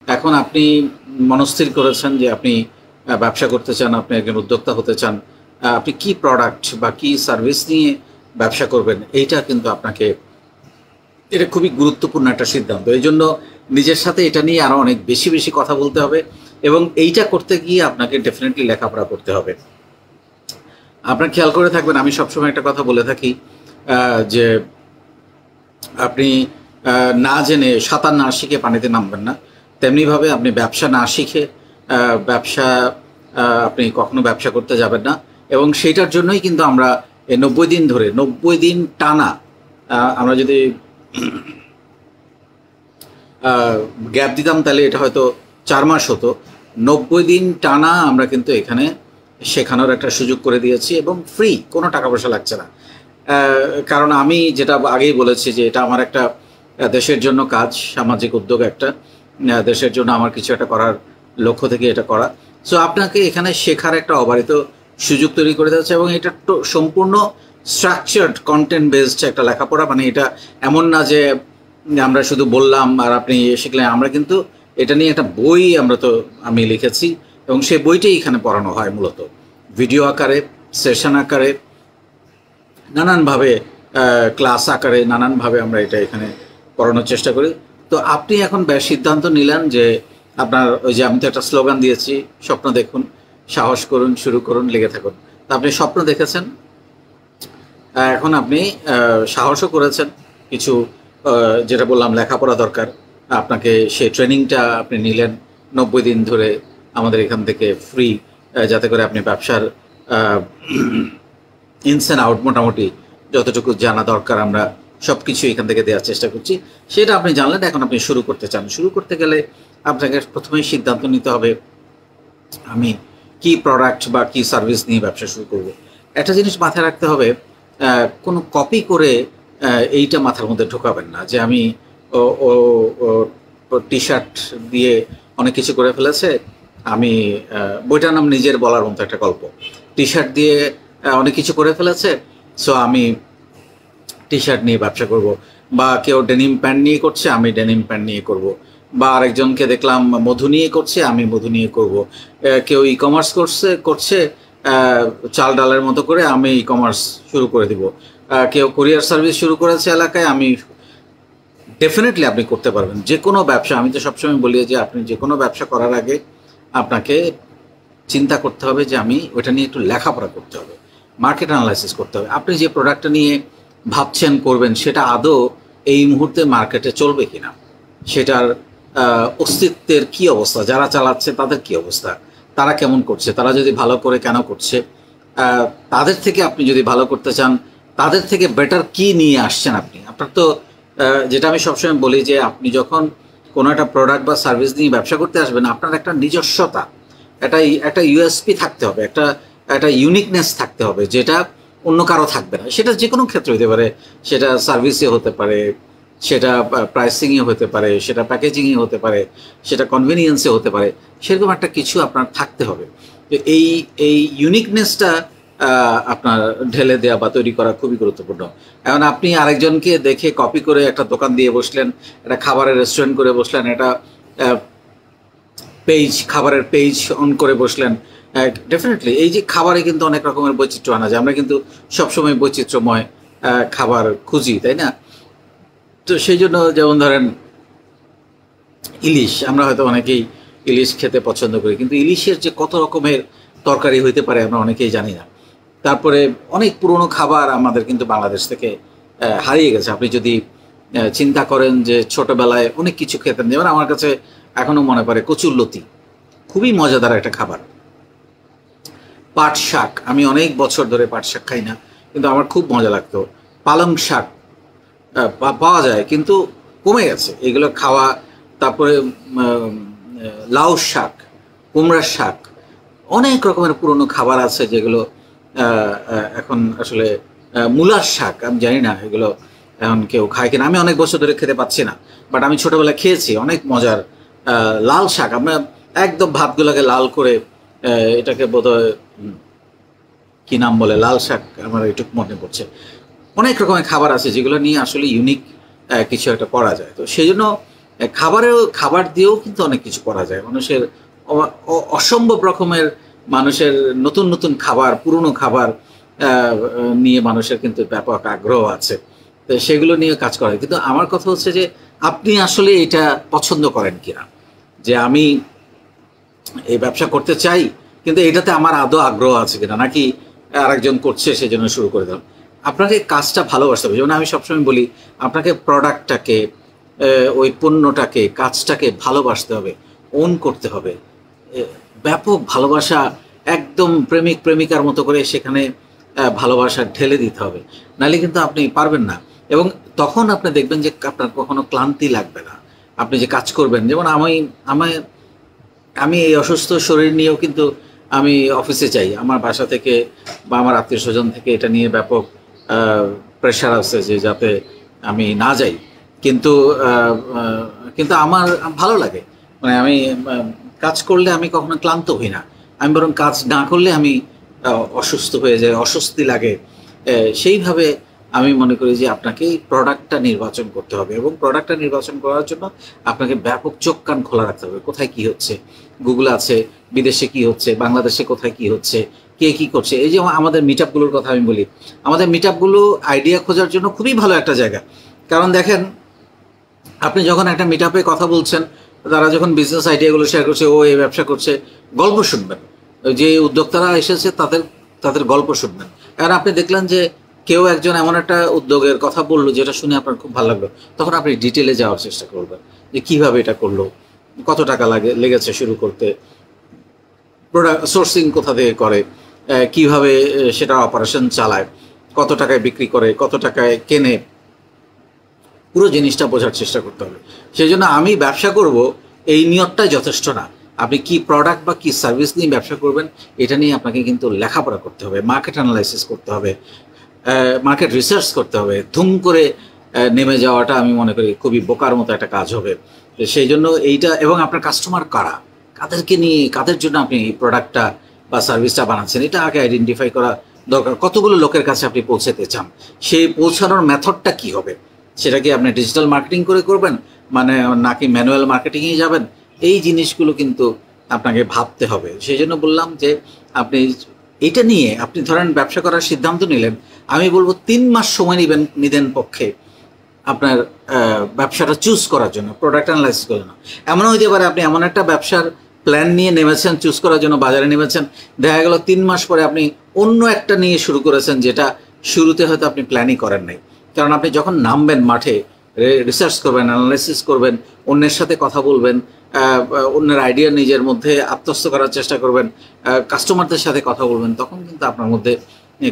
এখন আপনি মনস্থির করেছেন যে আপনি ব্যবসা করতে চান, আপনি একজন উদ্যোক্তা হতে চান, আপনি কি প্রোডাক্ট বা কি সার্ভিস নিয়ে ব্যবসা করবেন, এইটা কিন্তু আপনাকে, এটা খুবই গুরুত্বপূর্ণ একটা সিদ্ধান্ত। এই জন্য নিজের সাথে এটা নিয়ে আরও অনেক বেশি বেশি কথা বলতে হবে, এবং এইটা করতে গিয়ে আপনাকে ডেফিনেটলি লেখাপড়া করতে হবে। আপনার খেয়াল করে থাকবেন, আমি সবসময় একটা কথা বলে থাকি যে আপনি না জেনে, সাঁতার না শিখে পানিতে নামবেন না, তেমনিভাবে আপনি ব্যবসা না শিখে আপনি কখনো ব্যবসা করতে যাবেন না। এবং সেইটার জন্যই কিন্তু আমরা এই 90 দিন ধরে, 90 দিন টানা, আমরা যদি গ্যাপ দিতাম তাহলে এটা হয়তো 4 মাস হতো, 90 দিন টানা আমরা কিন্তু এখানে শেখানোর একটা সুযোগ করে দিয়েছি, এবং ফ্রি, কোনো টাকা পয়সা লাগছে না। কারণ আমি যেটা আগেই বলেছি যে এটা আমার একটা দেশের জন্য কাজ, সামাজিক উদ্যোগ একটা, দেশের জন্য আমার কিছু একটা করার লক্ষ্য থেকে এটা করা। সো আপনাকে এখানে শেখার একটা অবারিত সুযোগ তৈরি করে দিচ্ছে, এবং এটা তো সম্পূর্ণ স্ট্রাকচার্ড কন্টেন্ট বেসড একটা লেখাপড়া। মানে এটা এমন না যে আমরা শুধু বললাম আর আপনি শিখলেন। আমরা কিন্তু এটা নিয়ে একটা বই আমি লিখেছি, এবং সেই বইটাই এখানে পড়ানো হয় মূলত ভিডিও আকারে, সেশন আকারে, নানানভাবে ক্লাস আকারে, নানানভাবে আমরা এটা এখানে পড়ানোর চেষ্টা করি। তো আপনি এখন সিদ্ধান্ত নিলেন যে আপনার ওই যে আমি তো একটা স্লোগান দিয়েছি, স্বপ্ন দেখুন, সাহস করুন, শুরু করুন, লেগে থাকুন। তো আপনি স্বপ্ন দেখেছেন, এখন আপনি সাহসও করেছেন কিছু, যেটা বললাম লেখাপড়া দরকার আপনাকে, সেই ট্রেনিংটা আপনি নিলেন 90 দিন ধরে আমাদের এখান থেকে ফ্রি, যাতে করে আপনি ব্যবসার ইনস অ্যান্ড আউট মোটামুটি যতটুকু জানা দরকার আমরা সব কিছু এখান থেকে দেওয়ার চেষ্টা করছি। সেটা আপনি জানলেন, এখন আপনি শুরু করতে চান। শুরু করতে গেলে আপনাকে প্রথমেই সিদ্ধান্ত নিতে হবে আমি কি প্রোডাক্ট বা কি সার্ভিস নিয়ে ব্যবসা শুরু করব। একটা জিনিস মাথায় রাখতে হবে, কোনো কপি করে এইটা মাথার মধ্যে ঢোকাবেন না যে আমি টি শার্ট দিয়ে অনেক কিছু করে ফেলেছে। আমি বইটার নাম নিজের বলার মতো একটা গল্প। টি শার্ট দিয়ে অনেক কিছু করে ফেলেছে, সো আমি টি শার্ট নিয়ে ব্যবসা করব। বা কেউ ডেনিম প্যান্ট নিয়ে করছে, আমি ডেনিম প্যান্ট নিয়ে করব। বা আরেকজনকে দেখলাম মধু নিয়ে করছে, আমি মধু নিয়ে করব। কেউ ই কমার্স করছে চাল ডালের মতো করে, আমি ই কমার্স শুরু করে দিব। কেউ কুরিয়ার সার্ভিস শুরু করেছে এলাকায়, আমি ডেফিনেটলি আপনি করতে পারবেন যে কোনো ব্যবসা। আমি তো সবসময় বলি যে আপনি যে কোনো ব্যবসা করার আগে আপনাকে চিন্তা করতে হবে যে আমি ওইটা নিয়ে একটু লেখাপড়া করতে হবে, মার্কেট অ্যানালাইসিস করতে হবে। আপনি যে প্রোডাক্টটা নিয়ে ভাবছেন করবেন, সেটা আদৌ এই মুহূর্তে মার্কেটে চলবে কিনা, সেটার অস্তিত্বের কি অবস্থা, যারা চালাচ্ছে তাদের কি অবস্থা, তারা কেমন করছে, তারা যদি ভালো করে কেন করছে, তাদের থেকে আপনি যদি ভালো করতে চান, তাদের থেকে বেটার কি নিয়ে আসছেন আপনি। আপনার তো যেটা আমি সবসময় বলি যে আপনি যখন কোনো একটা প্রোডাক্ট বা সার্ভিস নিয়ে ব্যবসা করতে আসবেন, আপনার একটা নিজস্বতা, একটা ইউএসপি থাকতে হবে, একটা ইউনিকনেস থাকতে হবে, যেটা অন্য কারো থাকবে না। সেটা যে কোনো ক্ষেত্রে হতে পারে, সেটা সার্ভিসে হতে পারে, সেটা প্রাইসিংয়ে হতে পারে, সেটা প্যাকেজিংয়ে হতে পারে, সেটা কনভিনিয়েন্সে হতে পারে। সেরকম একটা কিছু আপনার থাকতে হবে। তো এই ইউনিকনেসটা আপনার ঢেলে দেওয়া বা তৈরি করা খুবই গুরুত্বপূর্ণ। এখন আপনি আরেকজনকে দেখে কপি করে একটা দোকান দিয়ে বসলেন, একটা খাবারের রেস্টুরেন্ট করে বসলেন, একটা খাবারের পেজ অন করে বসলেন। ডেফিনেটলি এই যে খাবারে কিন্তু অনেক রকমের বৈচিত্র্য আনা যায়। আমরা কিন্তু সবসময় বৈচিত্র্যময় খাবার খুঁজি, তাই না? তো সেই জন্য যেমন ধরেন ইলিশ, আমরা হয়তো অনেকেই ইলিশ খেতে পছন্দ করি, কিন্তু ইলিশের যে কত রকমের তরকারি হইতে পারে আমরা অনেকেই জানি না। তারপরে অনেক পুরনো খাবার আমাদের কিন্তু বাংলাদেশ থেকে হারিয়ে গেছে। আপনি যদি চিন্তা করেন যে ছোটবেলায় অনেক কিছু খেতেন, যেমন আমার কাছে এখনো মনে পড়ে কচুরলতি, খুবই মজাদার একটা খাবার। পাট শাক, আমি অনেক বছর ধরে পাট শাক খাই না, কিন্তু আমার খুব মজা লাগতো। পালং শাক পাওয়া যায় কিন্তু কমে গেছে এগুলো খাওয়া। তারপরে লাউ শাক, কুমড়ার শাক, অনেক রকমের পুরনো খাবার আছে যেগুলো এখন আসলে, মূলার শাক, আমি জানি না এগুলো এখন কেউ খায় কিনা, আমি অনেক বছর ধরে খেতে পাচ্ছি না, বাট আমি ছোটোবেলায় খেয়েছি, অনেক মজার। লাল শাক, আমরা একদম ভাতগুলোকে লাল করে, এটাকে বোধহয় কী নাম বলে, লাল শাক, আমার এইটুকু মনে পড়ছে। অনেক রকমের খাবার আছে যেগুলো নিয়ে আসলে ইউনিক কিছু একটা করা যায়। তো সেই জন্য খাবার দিয়েও কিন্তু অনেক কিছু করা যায়। মানুষের অসম্ভব রকমের মানুষের নতুন নতুন খাবার, পুরনো খাবার নিয়ে মানুষের কিন্তু ব্যাপক আগ্রহ আছে, তো সেগুলো নিয়ে কাজ করা। কিন্তু আমার কথা হচ্ছে যে আপনি আসলে এটা পছন্দ করেন কিনা, যে আমি এই ব্যবসা করতে চাই কিন্তু এটাতে আমার আদৌ আগ্রহ আছে কিনা, নাকি আরেকজন করছে সেজন্য শুরু করে দিলাম। আপনাকে কাজটা ভালোবাসতে হবে। যেমন আমি সবসময় বলি, আপনাকে প্রোডাক্টটাকে, ওই পণ্যটাকে, কাজটাকে ভালোবাসতে হবে, ওন করতে হবে, ব্যাপক ভালোবাসা, একদম প্রেমিক প্রেমিকার মতো করে সেখানে ভালোবাসা ঢেলে দিতে হবে, নাহলে কিন্তু আপনি পারবেন না। এবং তখন আপনি দেখবেন যে আপনার কখনো ক্লান্তি লাগবে না, আপনি যে কাজ করবেন। যেমন আমি এই অসুস্থ শরীর নিয়েও কিন্তু আমি অফিসে যাই, আমার বাসা থেকে বা আমার আত্মীয় স্বজন থেকে এটা নিয়ে ব্যাপক প্রেশার আছে যে যাতে আমি না যাই, কিন্তু কিন্তু আমার ভালো লাগে। মানে আমি কাজ করলে আমি কখনো ক্লান্ত হই না, আমি বরং কাজ না করলে আমি অসুস্থ হয়ে যাই, অস্বস্তি লাগে। সেইভাবে আমি মনে করি যে আপনাকে প্রোডাক্টটা নির্বাচন করতে হবে, এবং প্রোডাক্টটা নির্বাচন করার জন্য আপনাকে ব্যাপক চোখ কান খোলা রাখতে হবে। কোথায় কি হচ্ছে, গুগল আছে, বিদেশে কি হচ্ছে, বাংলাদেশে কোথায় কি হচ্ছে, কে কি করছে। এই যে আমাদের মিটআপগুলোর কথা আমি বলি, আমাদের মিটআপগুলো আইডিয়া খোঁজার জন্য খুবই ভালো একটা জায়গা। কারণ দেখেন, আপনি যখন একটা মিটআপে কথা বলছেন, তারা যখন বিজনেস আইডিয়াগুলো শেয়ার করছে, ও এই ব্যবসা করছে, গল্প শুনবেন, যে উদ্যোক্তারা এসেছে তাদের গল্প শুনবেন। কারণ আপনি দেখলেন যে কেউ একজন এমন একটা উদ্যোগের কথা বললো যেটা শুনে আপনার খুব ভালো লাগলো, তখন আপনি ডিটেলে যাওয়ার চেষ্টা করবেন যে কিভাবে এটা করলো, কত টাকা লেগেছে শুরু করতে, প্রোডাক্ট সোর্সিং কোথা থেকে করে, কিভাবে সেটা অপারেশন চালায়, কত টাকায় বিক্রি করে, কত টাকায় কেনে, পুরো জিনিসটা বোঝার চেষ্টা করতে হবে। সেই জন্য আমি ব্যবসা করব এই নিয়তটাই যথেষ্ট না। আপনি কি প্রোডাক্ট বা কি সার্ভিস নিয়ে ব্যবসা করবেন, এটা নিয়ে আপনাকে কিন্তু লেখাপড়া করতে হবে, মার্কেট অ্যানালাইসিস করতে হবে, মার্কেট রিসার্চ করতে হবে। ধুম করে নেমে যাওয়াটা আমি মনে করি খুবই বোকার মতো একটা কাজ হবে। সেই জন্য এইটা, এবং আপনার কাস্টমার কারা, কাদেরকে নিয়ে, কাদের জন্য আপনি এই প্রোডাক্টটা বা সার্ভিসটা বানাচ্ছেন, এটা আগে আইডেন্টিফাই করা দরকার। কতগুলো লোকের কাছে আপনি পৌঁছাতে চান, সেই পৌঁছানোর মেথডটা কি হবে, সেটা কি আপনি ডিজিটাল মার্কেটিং করে করবেন, মানে নাকি ম্যানুয়াল মার্কেটিংয়ে যাবেন, এই জিনিসগুলো কিন্তু আপনাকে ভাবতে হবে। সেই জন্য বললাম যে আপনি এটা নিয়ে, আপনি ধরেন ব্যবসা করার সিদ্ধান্ত নিলেন, আমি বলবো 3 মাস সময় নিবেন পক্ষে আপনার ব্যবসাটা চুজ করার জন্য, প্রোডাক্ট অ্যানালাইসিস করার জন্য। এমনও হতে পারে আপনি এমন একটা ব্যবসার প্ল্যান নিয়ে নেমেছেন, চুজ করার জন্য বাজারে নেমেছেন, দেখা গেল 3 মাস পরে আপনি অন্য একটা নিয়ে শুরু করেছেন, যেটা শুরুতে হয়তো আপনি প্ল্যানই করেন নাই। কারণ আপনি যখন নামবেন মাঠে, রিসার্চ করবেন, অ্যানালাইসিস করবেন, অন্যের সাথে কথা বলবেন, অন্যের আইডিয়া নিজের মধ্যে আত্মস্থ করার চেষ্টা করবেন, কাস্টমারদের সাথে কথা বলবেন, তখন কিন্তু আপনার মধ্যে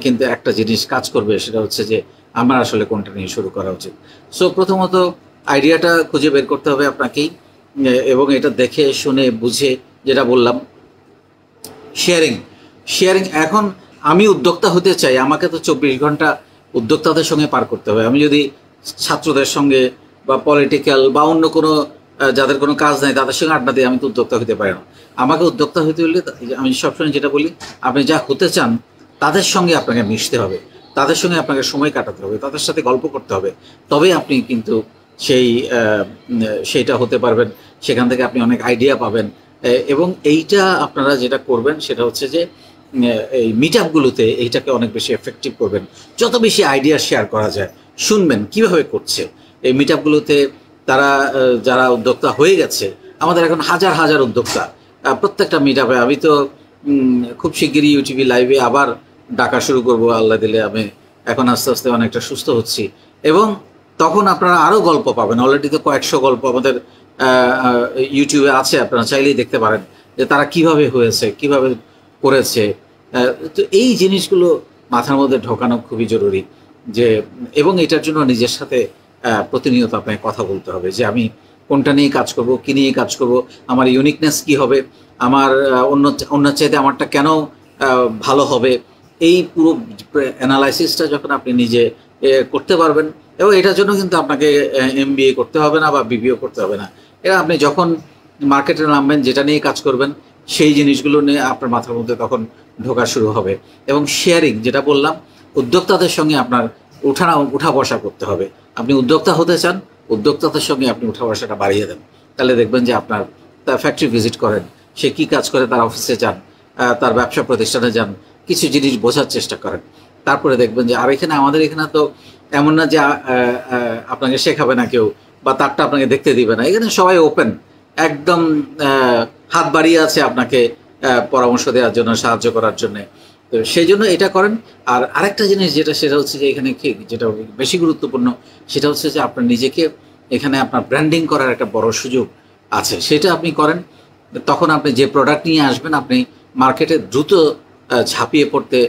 কিন্তু একটা জিনিস কাজ করবে, সেটা হচ্ছে যে আমার আসলে কোনটা নিয়ে শুরু করা উচিত। সো প্রথমত আইডিয়াটা খুঁজে বের করতে হবে আপনাকেই, এবং এটা দেখে শুনে বুঝে, যেটা বললাম শেয়ারিং। এখন আমি উদ্যোক্তা হতে চাই, আমাকে তো 24 ঘন্টা উদ্যোক্তাদের সঙ্গে পার করতে হবে। আমি যদি ছাত্রদের সঙ্গে বা পলিটিক্যাল বা অন্য কোনো যাদের কোনো কাজ নাই তাদের সঙ্গে আড্ডা দিয়ে আমি তো উদ্যোক্তা হতে পারি না। আমাকে উদ্যোক্তা হতে হলে আমি সবসময় যেটা বলি, আপনি যা হতে চান তাদের সঙ্গে আপনাকে মিশতে হবে, তাদের সঙ্গে আপনাকে সময় কাটাতে হবে, তাদের সাথে গল্প করতে হবে, তবেই আপনি কিন্তু সেইটা হতে পারবেন। সেখান থেকে আপনি অনেক আইডিয়া পাবেন। এবং এইটা আপনারা যেটা করবেন সেটা হচ্ছে যে এই মিটআপগুলোতে এইটাকে অনেক বেশি এফেক্টিভ করবেন। যত বেশি আইডিয়া শেয়ার করা যায়, শুনবেন কিভাবে করছে এই মিটআপগুলোতে তারা, যারা উদ্যোক্তা হয়ে গেছে। আমাদের এখন হাজার হাজার উদ্যোক্তা প্রত্যেকটা মিটআপে। আমি তো খুব শিগগিরই ইউটিভি লাইভে আবার ডাকা শুরু করব আল্লাহ দিলে। আমি এখন আস্তে আস্তে অনেকটা সুস্থ হচ্ছি, এবং তখন আপনারা আরও গল্প পাবেন। অলরেডি তো কয়েকশো গল্প আমাদের ইউটিউবে আছে, আপনারা চাইলেই দেখতে পারেন যে তারা কিভাবে হয়েছে, কিভাবে করেছে। তো এই জিনিসগুলো মাথার মধ্যে ঢোকানো খুবই জরুরি, যে এবং এটার জন্য নিজের সাথে প্রতিনিয়ত আপনাকে কথা বলতে হবে যে আমি কোনটা নিয়ে কাজ করব, কী নিয়ে কাজ করব, আমার ইউনিকনেস কী হবে, আমার অন্য চাইতে আমারটা কেন ভালো হবে। এই পুরো অ্যানালাইসিসটা যখন আপনি নিজে করতে পারবেন, এবং এটার জন্য কিন্তু আপনাকে MBA করতে হবে না বা BBA করতে হবে না। এটা আপনি যখন মার্কেটে নামবেন, যেটা নিয়ে কাজ করবেন, সেই জিনিসগুলো নিয়ে আপনার মাথার মধ্যে তখন ঢোকা শুরু হবে। এবং শেয়ারিং, যেটা বললাম, উদ্যোক্তাদের সঙ্গে আপনার উঠা বসা করতে হবে। আপনি উদ্যোক্তা হতে চান, উদ্যোক্তাদের সঙ্গে আপনি উঠা বসাটা বাড়িয়ে দেন, তাহলে দেখবেন যে আপনার তার ফ্যাক্টরি ভিজিট করেন, সে কী কাজ করে তার অফিসে যান, তার ব্যবসা প্রতিষ্ঠানে যান, কিছু জিনিস বোঝার চেষ্টা করেন। তারপরে দেখবেন যে আর এখানে আমাদের এখানে তো এমন না যে আপনাকে শেখাবে না কেউ বা তারটা আপনাকে দেখতে দিবে না, এখানে সবাই ওপেন, একদম হাত বাড়িয়ে আছে আপনাকে পরামর্শ দেওয়ার জন্য, সাহায্য করার জন্য। তো সেই জন্য এটা করেন। আর আরেকটা জিনিস যেটা, সেটা হচ্ছে যে এখানে যেটা বেশি গুরুত্বপূর্ণ, সেটা হচ্ছে যে আপনার নিজেকে এখানে আপনার ব্র্যান্ডিং করার একটা বড় সুযোগ আছে, সেটা আপনি করেন। তখন আপনি যে প্রোডাক্ট নিয়ে আসবেন, আপনি মার্কেটে দ্রুত ঝাঁপিয়ে পড়তে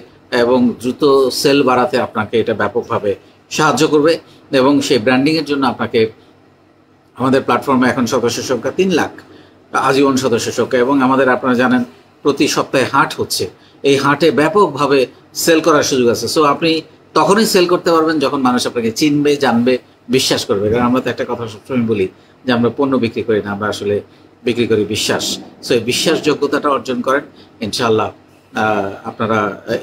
এবং দ্রুত সেল বাড়াতে আপনাকে এটা ব্যাপকভাবে সাহায্য করবে। এবং সেই ব্র্যান্ডিংয়ের জন্য আপনাকে আমাদের প্ল্যাটফর্মে এখন সদস্য সংখ্যা 3 লাখ, আজীবন সদস্য সংখ্যা। এবং আমাদের আপনারা জানেন প্রতি সপ্তাহে হাট হচ্ছে, এই হাটে ব্যাপকভাবে সেল করার সুযোগ আছে। সো আপনি তখনই সেল করতে পারবেন যখন মানুষ আপনাকে চিনবে, জানবে, বিশ্বাস করবে। কারণ আমরা তো একটা কথা সবসময় বলি যে আমরা পণ্য বিক্রি করি না, আমরা আসলে বিক্রি করি বিশ্বাস। সো এই বিশ্বাসযোগ্যতাটা অর্জন করেন, ইনশাআল্লাহ আপনারা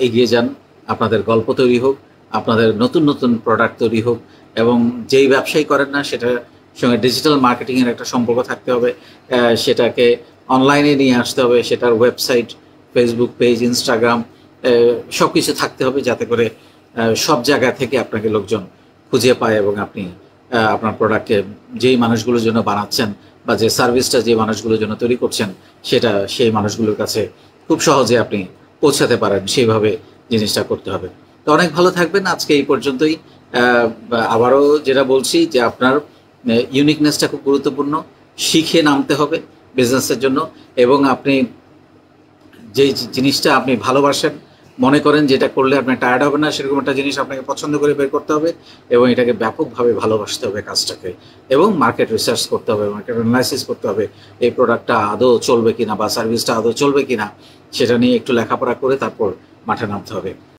এগিয়ে যান, আপনাদের গল্প তৈরি হোক, আপনাদের নতুন নতুন প্রোডাক্ট তৈরি হোক। এবং যেই ব্যবসায়ী করেন না, সেটার সঙ্গে ডিজিটাল মার্কেটিংয়ের একটা সম্পর্ক থাকতে হবে, সেটাকে অনলাইনে নিয়ে আসতে হবে, সেটার ওয়েবসাইট, ফেসবুক পেজ, ইনস্টাগ্রাম সব কিছু থাকতে হবে, যাতে করে সব জায়গা থেকে আপনাকে লোকজন খুঁজে পায় এবং আপনি আপনার প্রোডাক্টকে যেই মানুষগুলোর জন্য বানাচ্ছেন বা যে সার্ভিসটা যে মানুষগুলোর জন্য তৈরি করছেন, সেটা সেই মানুষগুলোর কাছে খুব সহজে আপনি পৌঁছাতে পারেন। সেইভাবে জিনিসটা করতে হবে। তো অনেক ভালো থাকবেন। আজকে এই পর্যন্তই। আবারও যেটা বলছি যে আপনার ইউনিকনেসটা খুব গুরুত্বপূর্ণ, শিখে নামতে হবে বিজনেসের জন্য। এবং আপনি যেই জিনিসটা আপনি ভালোবাসেন, মনে করেন যেটা করলে আপনি টায়ার্ড হবে না, সেরকম একটা জিনিস আপনাকে পছন্দ করে বের করতে হবে এবং এটাকে ব্যাপকভাবে ভালোবাসতে হবে কাজটাকে। এবং মার্কেট রিসার্চ করতে হবে, মার্কেট অ্যানালাইসিস করতে হবে, এই প্রোডাক্টটা আদৌ চলবে কিনা বা সার্ভিসটা আদৌ চলবে কিনা, সেটা নিয়ে একটু লেখাপড়া করে তারপর মাঠে নামতে হবে।